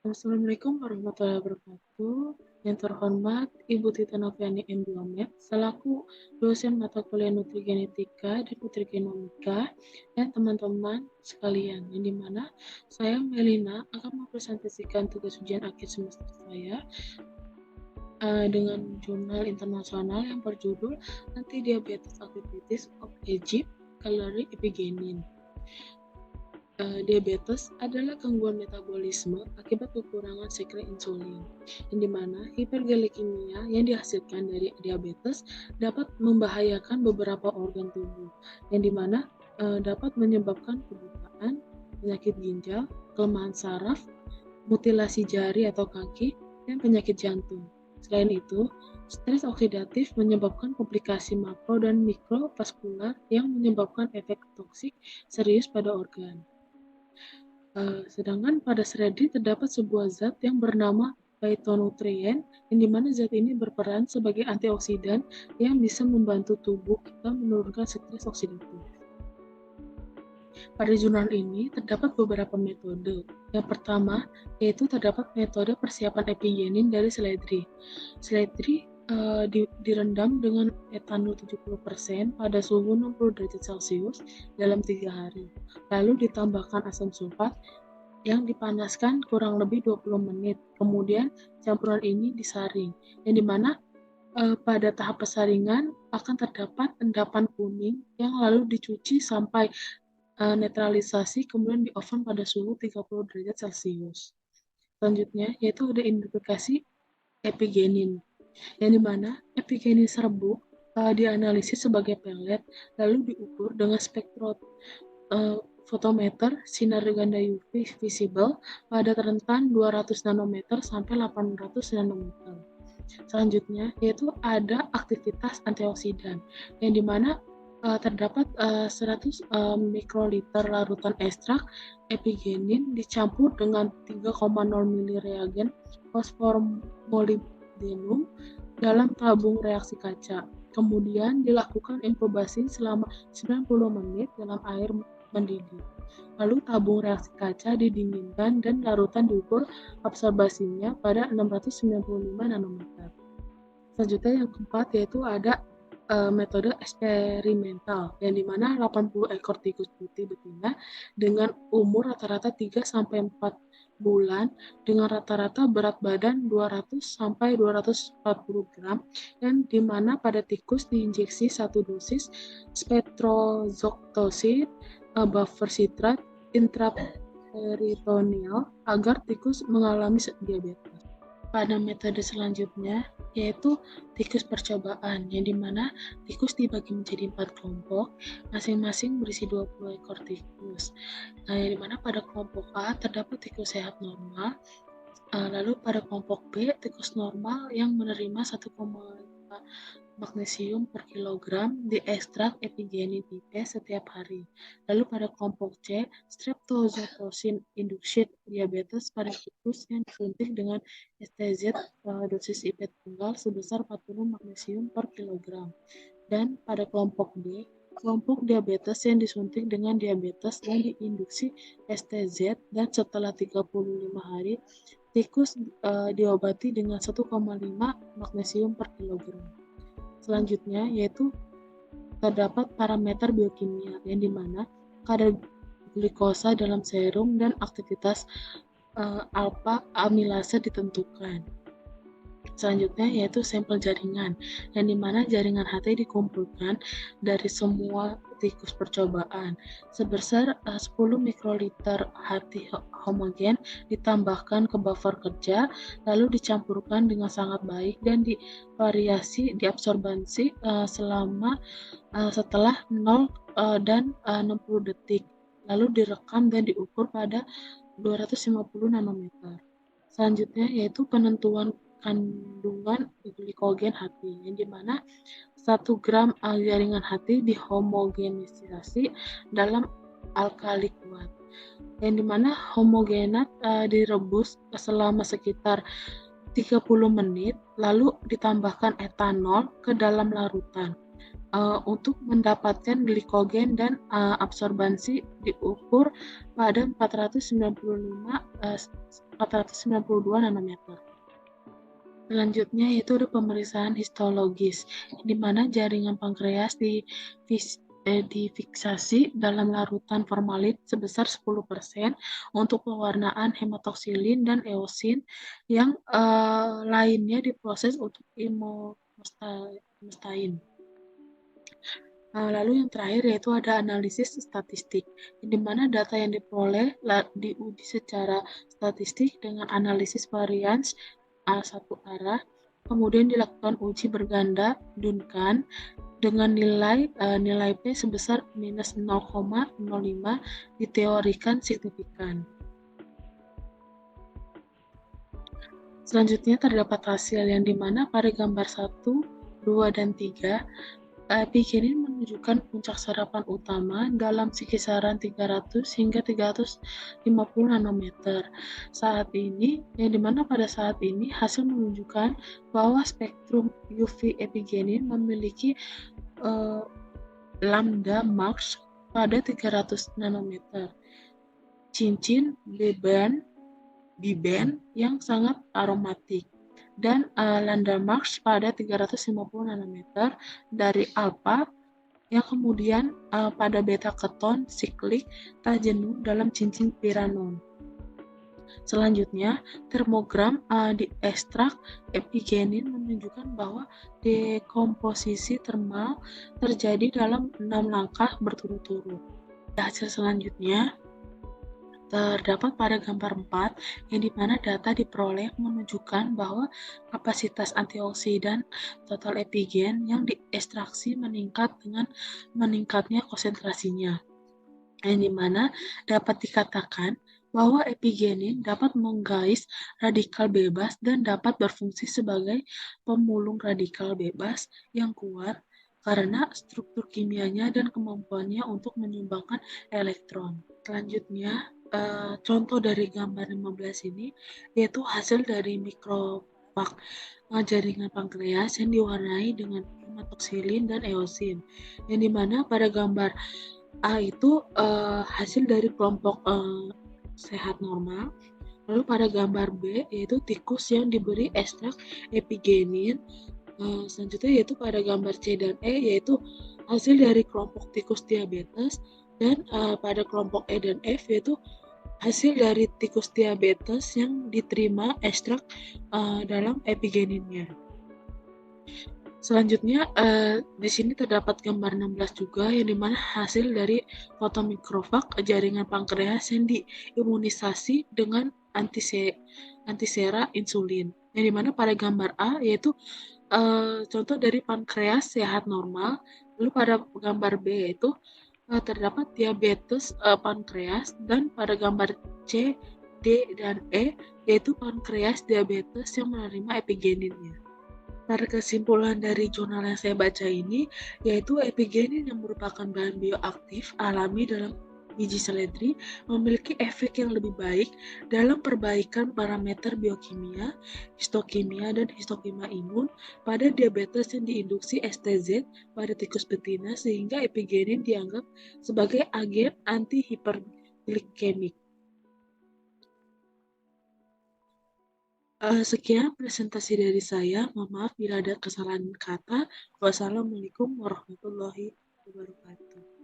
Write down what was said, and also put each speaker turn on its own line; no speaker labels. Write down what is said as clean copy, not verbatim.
Assalamualaikum warahmatullahi wabarakatuh. Yang terhormat Ibu Tita Noviani M. selaku dosen mata kuliah Nutrigenetika dan Nutrigenomika dan teman-teman sekalian, yang dimana saya Melina akan mempresentasikan tugas ujian akhir semester saya dengan jurnal internasional yang berjudul Anti-Diabetes Activities of Egypt, Calorie Epigenin. Diabetes adalah gangguan metabolisme akibat kekurangan sekret insulin, yang dimana hiperglikemia yang dihasilkan dari diabetes dapat membahayakan beberapa organ tubuh, yang dimana dapat menyebabkan kebutaan, penyakit ginjal, kelemahan saraf, mutilasi jari atau kaki, dan penyakit jantung. Selain itu, stres oksidatif menyebabkan komplikasi makro dan mikrovaskular yang menyebabkan efek toksik serius pada organ. Sedangkan pada seledri terdapat sebuah zat yang bernama phytonutrien, yang dimana zat ini berperan sebagai antioksidan yang bisa membantu tubuh kita menurunkan stres oksidatif. Pada jurnal ini terdapat beberapa metode. Yang pertama yaitu terdapat metode persiapan epigenin dari seledri. Seledri direndam dengan etanol 70% pada suhu 60 derajat Celcius dalam 3 hari. Lalu ditambahkan asam sulfat yang dipanaskan kurang lebih 20 menit. Kemudian campuran ini disaring, yang dimana pada tahap persaringan akan terdapat endapan kuning yang lalu dicuci sampai netralisasi, kemudian di oven pada suhu 30 derajat Celcius. Selanjutnya yaitu identifikasi epigenin, yang dimana epigenin serbuk dianalisis sebagai pelet, lalu diukur dengan spektrofotometer sinar ganda UV visible pada rentan 200 nanometer sampai 800 nanometer. Selanjutnya yaitu ada aktivitas antioksidan, yang dimana terdapat 100 mikroliter larutan ekstrak epigenin dicampur dengan 3,0 ml reagen fosfor molybdenum dalam tabung reaksi kaca. Kemudian dilakukan inkubasi selama 90 menit dalam air mendidih. Lalu tabung reaksi kaca didinginkan dan larutan diukur absorbasinya pada 695 nanometer. Selanjutnya yang keempat yaitu ada metode eksperimental, yang dimana 80 ekor tikus putih betina dengan umur rata-rata 3 sampai 4 bulan dengan rata-rata berat badan 200 sampai 240 gram, yang dimana pada tikus diinjeksi 1 dosis petrozoktozid buffer citrat intraperitoneal agar tikus mengalami diabetes. Pada metode selanjutnya yaitu tikus percobaan, yang dimana tikus dibagi menjadi 4 kelompok, masing-masing berisi 20 ekor tikus. Yang dimana pada kelompok A terdapat tikus sehat normal, lalu pada kelompok B tikus normal yang menerima 1,5 magnesium per kilogram diekstrak epigenin tipe setiap hari. Lalu pada kelompok C, streptozotocin induced diabetes pada tikus yang disuntik dengan STZ dosis IP tunggal sebesar 40 magnesium per kilogram. Dan pada kelompok D, kelompok diabetes yang disuntik dengan diabetes yang diinduksi STZ, dan setelah 35 hari tikus diobati dengan 1,5 magnesium per kilogram. Selanjutnya yaitu terdapat parameter biokimia, yang dimana kadar glikosa dalam serum dan aktivitas alfa amilase ditentukan. Selanjutnya yaitu sampel jaringan, yang dimana jaringan HT dikumpulkan dari semua tikus percobaan sebesar 10 mikroliter HT homogen ditambahkan ke buffer kerja, lalu dicampurkan dengan sangat baik dan divariasi diabsorbansi selama setelah 0 dan 60 detik, lalu direkam dan diukur pada 250 nanometer. Selanjutnya yaitu penentuan kandungan glikogen hati, yang dimana 1 gram jaringan hati dihomogenisasi dalam alkali kuat, yang dimana homogenat direbus selama sekitar 30 menit, lalu ditambahkan etanol ke dalam larutan untuk mendapatkan glikogen, dan absorbansi diukur pada 495 492 nanometer. Selanjutnya yaitu ada pemeriksaan histologis, di mana jaringan pankreas difiksasi dalam larutan formalin sebesar 10% untuk pewarnaan hematoksilin dan eosin yang lainnya diproses untuk imunostain. Lalu yang terakhir yaitu ada analisis statistik, di mana data yang diperoleh diuji secara statistik dengan analisis varians satu arah, kemudian dilakukan uji berganda Duncan dengan nilai P sebesar minus 0,05 diteorikan signifikan. Selanjutnya terdapat hasil yang dimana pada gambar 1, 2, dan 3 epigenin menunjukkan puncak serapan utama dalam kisaran 300 hingga 350 nanometer. Yang dimana pada saat ini hasil menunjukkan bahwa spektrum UV epigenin memiliki lambda max pada 300 nanometer. Cincin B-band yang sangat aromatik. Dan Landmarks pada 350 nanometer dari alpha yang kemudian pada beta keton siklik tak jenuh dalam cincin piranon. Selanjutnya, termogram di ekstrak epigenin menunjukkan bahwa dekomposisi termal terjadi dalam 6 langkah berturut-turut. Hasil selanjutnya terdapat pada gambar 4, yang dimana data diperoleh menunjukkan bahwa kapasitas antioksidan total epigen yang diekstraksi meningkat dengan meningkatnya konsentrasinya, yang dimana dapat dikatakan bahwa epigenin dapat menggais radikal bebas dan dapat berfungsi sebagai pemulung radikal bebas yang kuat karena struktur kimianya dan kemampuannya untuk menyumbangkan elektron. Selanjutnya, contoh dari gambar 15 ini yaitu hasil dari mikropak jaringan pankreas yang diwarnai dengan hematoksilin dan eosin, yang dimana pada gambar A itu hasil dari kelompok sehat normal. Lalu pada gambar B yaitu tikus yang diberi ekstrak epigenin. Selanjutnya yaitu pada gambar C dan E yaitu hasil dari kelompok tikus diabetes, dan pada kelompok E dan F yaitu hasil dari tikus diabetes yang diterima ekstrak dalam epigeninnya. Selanjutnya di sini terdapat gambar 16 juga, yang dimana hasil dari fotomikrofag jaringan pankreas yang diimunisasi dengan antisera insulin, yang dimana pada gambar A yaitu contoh dari pankreas sehat normal. Lalu pada gambar B yaitu terdapat diabetes pankreas, dan pada gambar C, D, dan E yaitu pankreas diabetes yang menerima epigeninnya. Pada kesimpulan dari jurnal yang saya baca ini, yaitu epigenin yang merupakan bahan bioaktif alami dalam biji seledri memiliki efek yang lebih baik dalam perbaikan parameter biokimia, histokimia, dan histokimia imun pada diabetes yang diinduksi STZ pada tikus betina, sehingga epigenin dianggap sebagai agen anti-hiperglikemik. Sekian presentasi dari saya. Mohon maaf bila ada kesalahan kata. Wassalamualaikum warahmatullahi wabarakatuh.